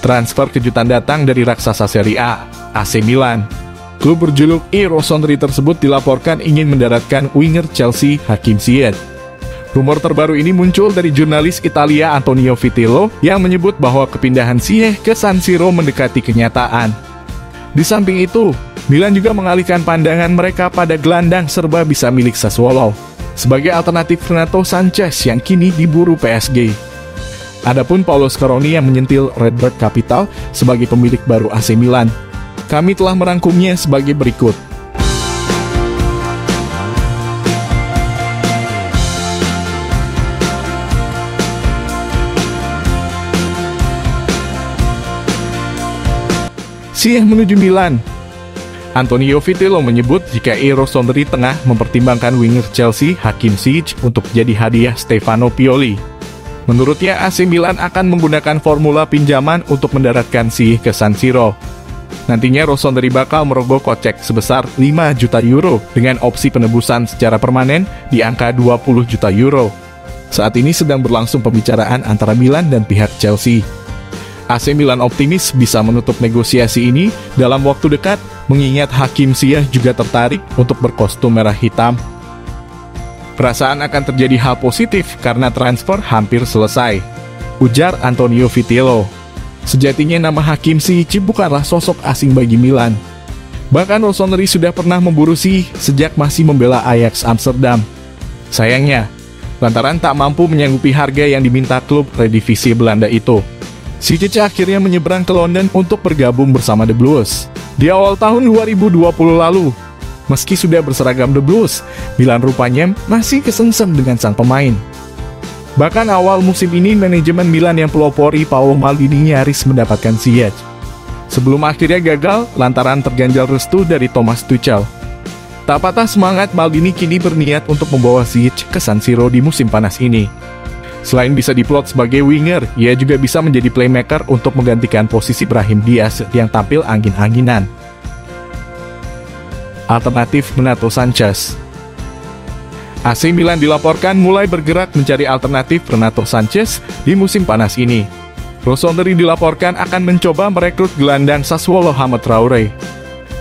Transfer kejutan datang dari raksasa Serie A, AC Milan. Klub berjuluk I Rossoneri tersebut dilaporkan ingin mendaratkan winger Chelsea Hakim Ziyech. Rumor terbaru ini muncul dari jurnalis Italia Antonio Vitello yang menyebut bahwa kepindahan Ziyech ke San Siro mendekati kenyataan. Di samping itu, Milan juga mengalihkan pandangan mereka pada gelandang serba bisa milik Sassuolo sebagai alternatif Renato Sanchez yang kini diburu PSG. Adapun Paolo Scaroni yang menyentil Redbird Capital sebagai pemilik baru AC Milan. Kami telah merangkumnya sebagai berikut. Ziyech menuju Milan. Antonio Vitello menyebut jika I Rossoneri tengah mempertimbangkan winger Chelsea Hakim Ziyech untuk jadi hadiah Stefano Pioli. Menurutnya AC Milan akan menggunakan formula pinjaman untuk mendaratkan Ziyech ke San Siro. Nantinya Rossoneri bakal merogoh kocek sebesar 5 juta euro dengan opsi penebusan secara permanen di angka 20 juta euro. Saat ini sedang berlangsung pembicaraan antara Milan dan pihak Chelsea. AC Milan optimis bisa menutup negosiasi ini dalam waktu dekat, mengingat Hakim Ziyech juga tertarik untuk berkostum merah hitam. Perasaan akan terjadi hal positif karena transfer hampir selesai, ujar Antonio Vitello. Sejatinya nama Hakim Ziyech bukanlah sosok asing bagi Milan. Bahkan Rossoneri sudah pernah memburu Ziyech sejak masih membela Ajax Amsterdam. Sayangnya, lantaran tak mampu menyanggupi harga yang diminta klub redivisi Belanda itu, Ziyech akhirnya menyeberang ke London untuk bergabung bersama The Blues di awal tahun 2020 lalu. Meski sudah berseragam The Blues, Milan rupanya masih kesengsem dengan sang pemain. Bahkan awal musim ini manajemen Milan yang pelopori Paolo Maldini nyaris mendapatkan Ziyech. Sebelum akhirnya gagal lantaran terganjal restu dari Thomas Tuchel. Tak patah semangat, Maldini kini berniat untuk membawa Ziyech ke San Siro di musim panas ini. Selain bisa diplot sebagai winger, ia juga bisa menjadi playmaker untuk menggantikan posisi Brahim Diaz yang tampil angin-anginan. Alternatif Renato Sanchez. AC Milan dilaporkan mulai bergerak mencari alternatif Renato Sanchez di musim panas ini. Rossoneri dilaporkan akan mencoba merekrut gelandang Sassuolo Hamad Traore.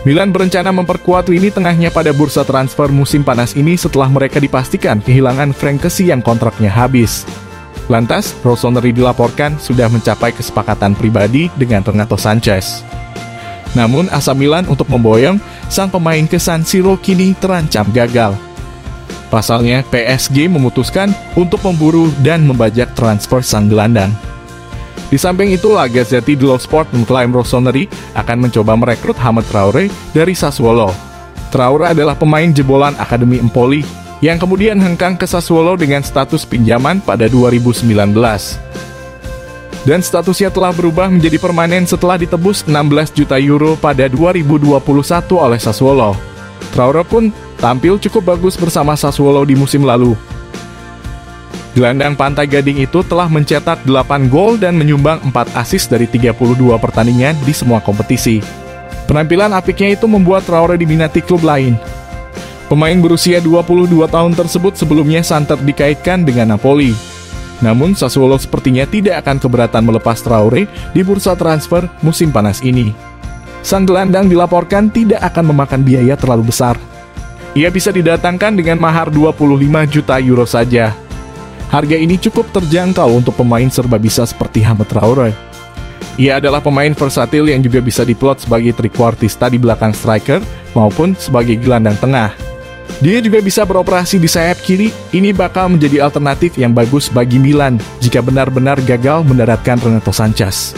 Milan berencana memperkuat lini tengahnya pada bursa transfer musim panas ini setelah mereka dipastikan kehilangan Frank Kessie yang kontraknya habis. Lantas, Rossoneri dilaporkan sudah mencapai kesepakatan pribadi dengan Renato Sanchez. Namun asa Milan untuk memboyong sang pemain ke San Siro kini terancam gagal. Pasalnya, PSG memutuskan untuk memburu dan membajak transfer sang gelandang. Di samping itu, La Gazzetta dello Sport mengklaim Rossoneri akan mencoba merekrut Hamad Traore dari Sassuolo. Traore adalah pemain jebolan Akademi Empoli yang kemudian hengkang ke Sassuolo dengan status pinjaman pada 2019. Dan statusnya telah berubah menjadi permanen setelah ditebus 16 juta euro pada 2021 oleh Sassuolo. Traore pun tampil cukup bagus bersama Sassuolo di musim lalu. Gelandang Pantai Gading itu telah mencetak 8 gol dan menyumbang 4 assist dari 32 pertandingan di semua kompetisi. Penampilan apiknya itu membuat Traore diminati klub lain. Pemain berusia 22 tahun tersebut sebelumnya santer dikaitkan dengan Napoli. Namun Sassuolo sepertinya tidak akan keberatan melepas Traore di bursa transfer musim panas ini. Sang gelandang dilaporkan tidak akan memakan biaya terlalu besar. Ia bisa didatangkan dengan mahar 25 juta euro saja. Harga ini cukup terjangkau untuk pemain serba bisa seperti Hamad Traore. Ia adalah pemain versatil yang juga bisa diplot sebagai trequartista di belakang striker maupun sebagai gelandang tengah. Dia juga bisa beroperasi di sayap kiri. Ini bakal menjadi alternatif yang bagus bagi Milan jika benar-benar gagal mendaratkan Renato Sanchez.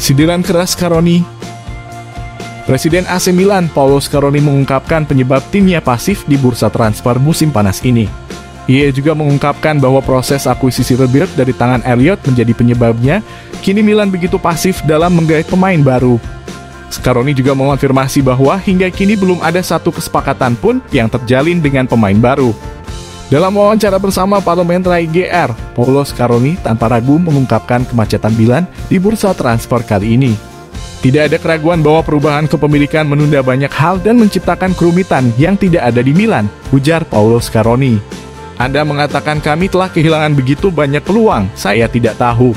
Sindiran keras Scaroni. Presiden AC Milan Paolo Scaroni mengungkapkan penyebab timnya pasif di bursa transfer musim panas ini. Ia juga mengungkapkan bahwa proses akuisisi Redbird dari tangan Elliott menjadi penyebabnya kini Milan begitu pasif dalam menggait pemain baru. Scaroni juga mengonfirmasi bahwa hingga kini belum ada satu kesepakatan pun yang terjalin dengan pemain baru. Dalam wawancara bersama Parlamentary GR, Paolo Scaroni tanpa ragu mengungkapkan kemacetan Milan di bursa transfer kali ini. Tidak ada keraguan bahwa perubahan kepemilikan menunda banyak hal dan menciptakan kerumitan yang tidak ada di Milan, ujar Paolo Scaroni. Anda mengatakan kami telah kehilangan begitu banyak peluang, saya tidak tahu.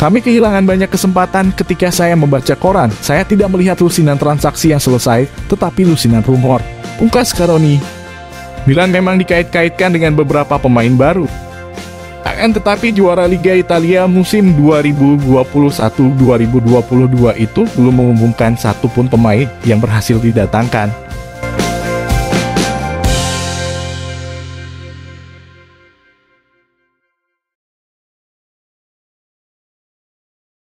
Kami kehilangan banyak kesempatan ketika saya membaca koran. Saya tidak melihat lusinan transaksi yang selesai, tetapi lusinan rumor. Pungkas Karoni. Milan memang dikait-kaitkan dengan beberapa pemain baru. Akan tetapi juara Liga Italia musim 2021-2022 itu belum mengumumkan satupun pemain yang berhasil didatangkan.